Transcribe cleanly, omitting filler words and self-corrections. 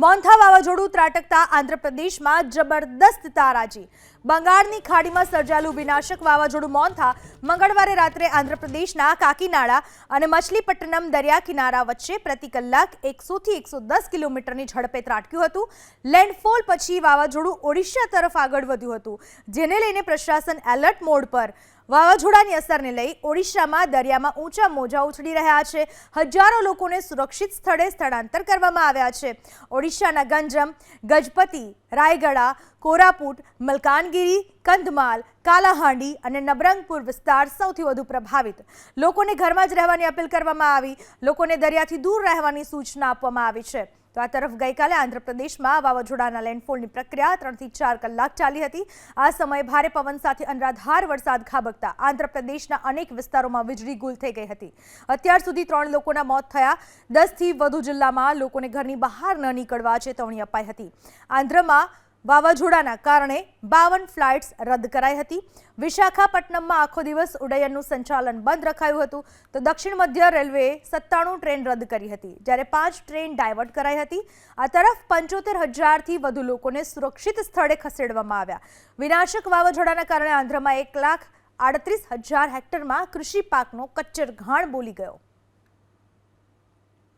મોન્થા વાવાઝોડું ત્રાટકતા આંધ્રપ્રદેશમાં જબરદસ્ત તારાજી। બંગાળની ખાડીમાં સર્જાયેલું વિનાશક વાવાઝોડું મોન્થા મંગળવારે રાત્રે આંધ્રપ્રદેશના કાકીનાડા અને મછલીપટ્ટનમ દરિયા કિનારા વચ્ચે પ્રતિ કલાક 100 થી 110 કિલોમીટરની ઝડપે ત્રાટક્યું હતું। લેન્ડફોલ પછી વાવાઝોડું ઓડિશા તરફ આગળ વધ્યું હતું, જેને લઈને પ્રશાસન એલર્ટ મોડ પર। વાવાઝોડાની અસરને લઈ ઓડિશામાં દરિયામાં ઊંચા મોજા ઉછળી રહ્યા છે। હજારો લોકોને સુરક્ષિત સ્થળે સ્થળાંતર કરવામાં આવ્યા છે। ઓડિશાના ગંજમ, ગજપતિ, રાયગડા, કોરાપુટ, મલકાનગિરી, કંધમાલ, કાલાહાંડી અને નબરંગપુર વિસ્તાર સૌથી વધુ પ્રભાવિત। લોકોને ઘરમાં જ રહેવાની અપીલ કરવામાં આવી। લોકોને દરિયાથી દૂર રહેવાની સૂચના આપવામાં આવી છે। તો આ તરફ ગઈકાલે આંધ્રપ્રદેશમાં વાવાઝોડાના લેન્ડફોલની પ્રક્રિયા 3 થી 4 કલાક ચાલી હતી। આ સમયે ભારે પવન સાથે અનરાધાર વરસાદ ખાબકતા આંધ્રપ્રદેશના અનેક વિસ્તારોમાં વીજળી ગુલ થઈ ગઈ હતી। અત્યાર સુધી 3 લોકોના મોત થયા। 10 થી વધુ જિલ્લામાં લોકોને ઘરની બહાર ન નીકળવા ચેતવણી અપાઈ હતી। આંધ્રમાં વાવાઝોડાના કારણે 52 ફ્લાઇટ્સ રદ કરાઈ હતી। વિશાખાપટ્ટનમમાં આખો દિવસ ઉડ્ડયનનું સંચાલન બંધ રખાયું હતું। તો દક્ષિણ મધ્ય રેલવેએ 97 ટ્રેન રદ કરી હતી, જ્યારે 5 ટ્રેન ડાયવર્ટ કરાઈ હતી। આ તરફ 75,000 થી વધુ લોકોને સુરક્ષિત સ્થળે ખસેડવામાં આવ્યા। વિનાશક વાવાઝોડાના કારણે આંધ્રમાં 1,38,000 હેક્ટરમાં કૃષિ પાકનો કચ્ચર ઘાણ બોલી ગયો।